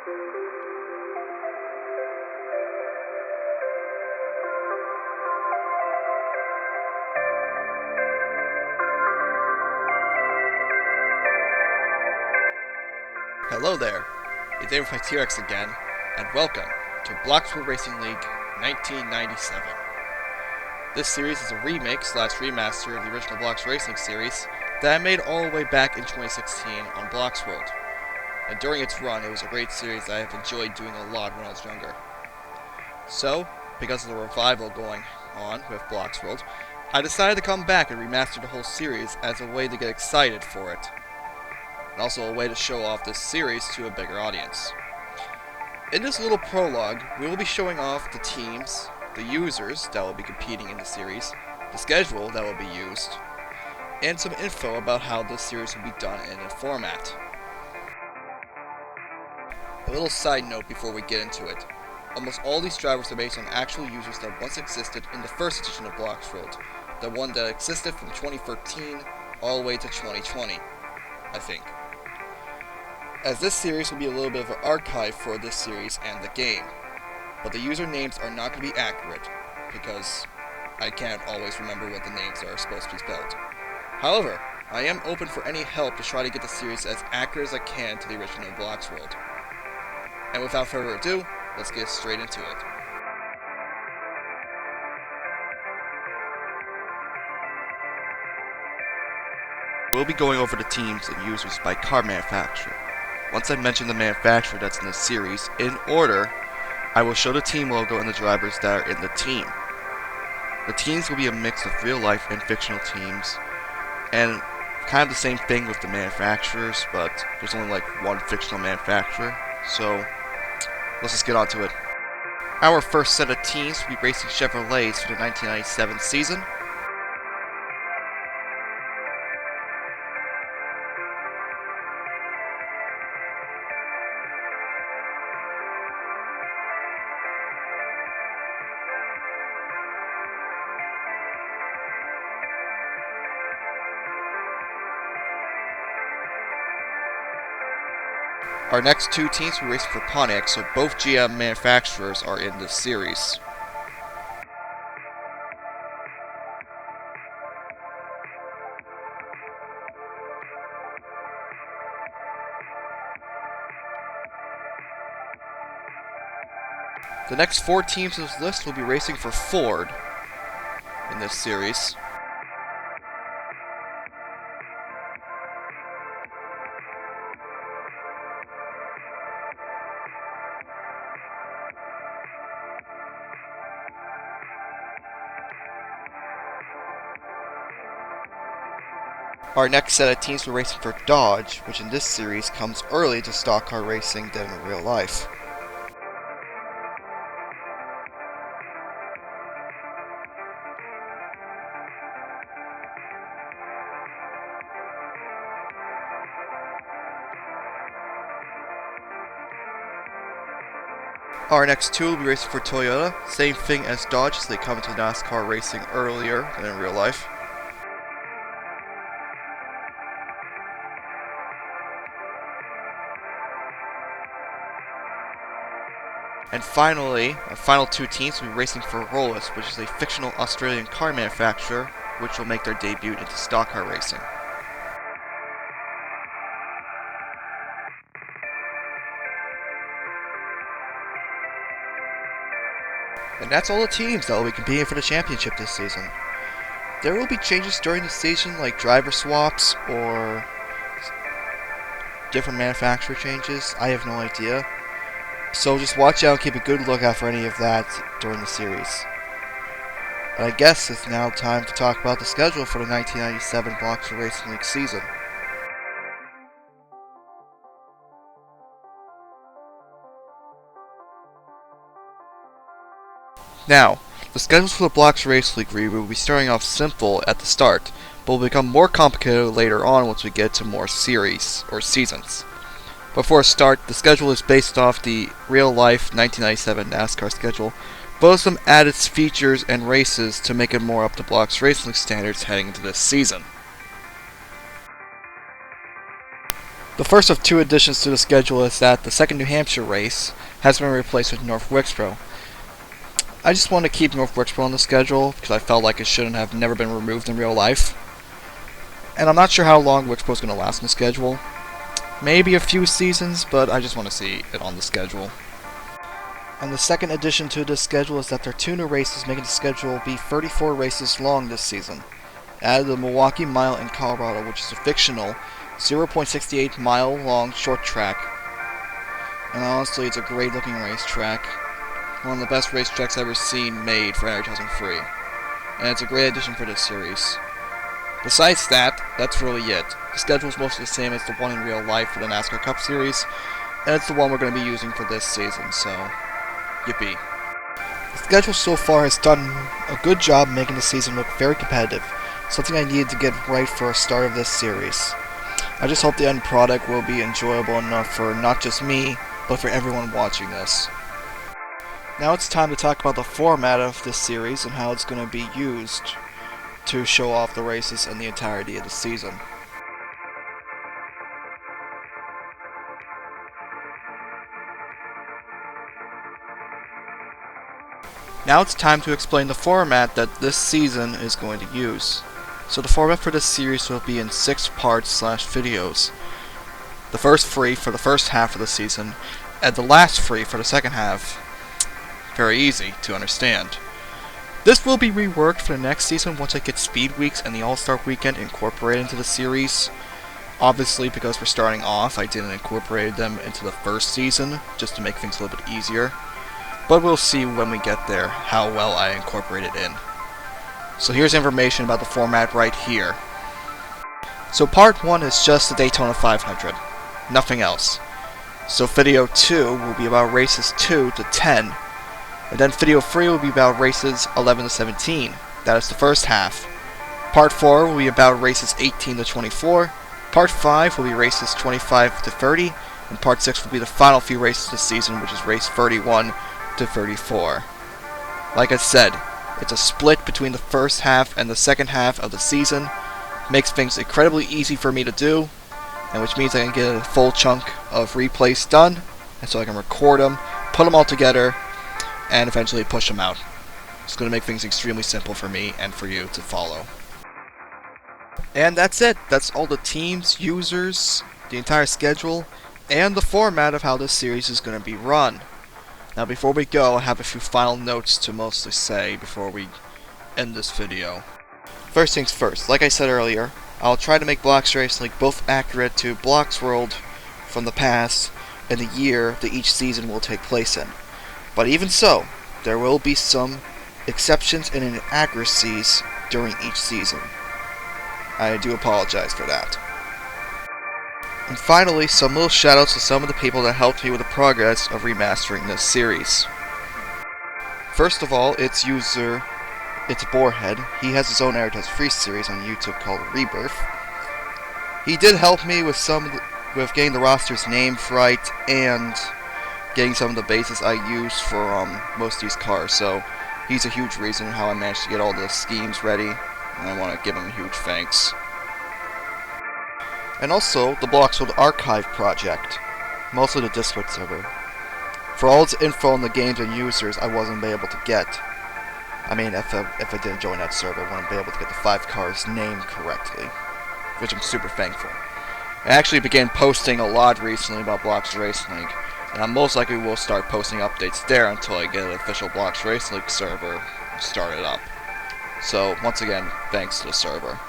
Hello there, it's David with T-Rex again, and welcome to Bloxburg Racing League 1997. This series is a remake slash remaster of the original Blox Racing series that I made all the way back in 2016 on Bloxworld. And during its run, it was a great series that I have enjoyed doing a lot when I was younger. So, because of the revival going on with Bloxworld, I decided to come back and remaster the whole series as a way to get excited for it. And also a way to show off this series to a bigger audience. In this little prologue, we will be showing off the teams, the users that will be competing in the series, the schedule that will be used, and some info about how this series will be done in a format. A little side note before we get into it. Almost all these drivers are based on actual users that once existed in the first edition of Bloxworld, the one that existed from 2013 all the way to 2020, I think. As this series will be a little bit of an archive for this series and the game, but the user names are not going to be accurate, because I can't always remember what the names are supposed to be spelled. However, I am open for any help to try to get the series as accurate as I can to the original Bloxworld. And without further ado, let's get straight into it. We'll be going over the teams and users by car manufacturer. Once I mention the manufacturer that's in the series, in order, I will show the team logo and the drivers that are in the team. The teams will be a mix of real life and fictional teams, and kind of the same thing with the manufacturers, but there's only like one fictional manufacturer, so let's just get on to it. Our first set of teams will be racing Chevrolets for the 1997 season. Our next two teams will be racing for Pontiac, so both GM manufacturers are in this series. The next four teams on this list will be racing for Ford in this series. Our next set of teams will be racing for Dodge, which in this series comes early to stock car racing than in real life. Our next two will be racing for Toyota, same thing as Dodge as they come into NASCAR racing earlier than in real life. And finally, our final two teams will be racing for Rollis, which is a fictional Australian car manufacturer, which will make their debut into stock car racing. And that's all the teams that will be competing for the championship this season. There will be changes during the season, like driver swaps or different manufacturer changes. I have no idea. So just watch out and keep a good lookout for any of that during the series. And I guess it's now time to talk about the schedule for the 1997 Bloxburg Racing League season. Now, the schedules for the Bloxburg Racing League review will be starting off simple at the start, but will become more complicated later on once we get to more series or seasons. Before a start, the schedule is based off the real-life 1997 NASCAR schedule, but with some added features and races to make it more up to Bloxburg Racing League standards heading into this season. The first of two additions to the schedule is that the second New Hampshire race has been replaced with North Wilkesboro. I just want to keep North Wilkesboro on the schedule because I felt like it shouldn't have never been removed in real life. And I'm not sure how long Wilkesboro is going to last in the schedule. Maybe a few seasons, but I just want to see it on the schedule. And the second addition to this schedule is that there are two new races making the schedule be 34 races long this season. Added the Milwaukee Mile in Colorado, which is a fictional 0.68 mile long short track. And honestly, it's a great looking racetrack. One of the best racetracks I've ever seen made for advertising free. And it's a great addition for this series. Besides that, that's really it. The schedule is mostly the same as the one in real life for the NASCAR Cup Series, and it's the one we're going to be using for this season, so yippee. The schedule so far has done a good job making the season look very competitive, something I needed to get right for a start of this series. I just hope the end product will be enjoyable enough for not just me, but for everyone watching this. Now it's time to talk about the format of this series and how it's going to be used to show off the races and the entirety of the season. Now it's time to explain the format that this season is going to use. So the format for this series will be in 6 parts/videos. The first free for the first half of the season, and the last free for the second half. Very easy to understand. This will be reworked for the next season once I get Speed Weeks and the All-Star Weekend incorporated into the series. Obviously, because we're starting off, I didn't incorporate them into the first season, just to make things a little bit easier. But we'll see when we get there how well I incorporate it in. So here's information about the format right here. So part 1 is just the Daytona 500, nothing else. So video 2 will be about races 2 to 10. And then video 3 will be about races 11 to 17. That is the first half. Part 4 will be about races 18 to 24. Part 5 will be races 25 to 30. And Part 6 will be the final few races this season, which is race 31 to 34. Like I said, it's a split between the first half and the second half of the season. Makes things incredibly easy for me to do, and which means I can get a full chunk of replays done, and so I can record them, put them all together, and eventually push them out. It's going to make things extremely simple for me and for you to follow. And that's it. That's all the teams, users, the entire schedule, and the format of how this series is going to be run. Now before we go, I have a few final notes to mostly say before we end this video. First things first, like I said earlier, I'll try to make Blocks Racing League both accurate to Blocks World from the past and the year that each season will take place in. But even so, there will be some exceptions and inaccuracies during each season. I do apologize for that. And finally, some little shoutouts to some of the people that helped me with the progress of remastering this series. First of all, it's Boarhead. He has his own Airtest Free series on YouTube called Rebirth. He did help me with getting the roster's names right and getting some of the bases I use for most of these cars, so he's a huge reason how I managed to get all the schemes ready, and I want to give him a huge thanks. And also, the Bloxworld Archive project, mostly the Discord server. For all its info on the games and users I wasn't able to get. I mean, if I didn't join that server, I wouldn't be able to get the 5 cars named correctly, which I'm super thankful. I actually began posting a lot recently about Blocks Racing League, and I most likely will start posting updates there until I get an official Blocks Racing League server started up. So, once again, thanks to the server.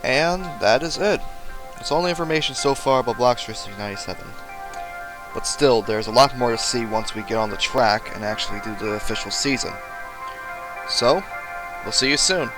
And that is it. It's all the information so far about Blocks Racing League 97. But still, there's a lot more to see once we get on the track and actually do the official season. So, we'll see you soon.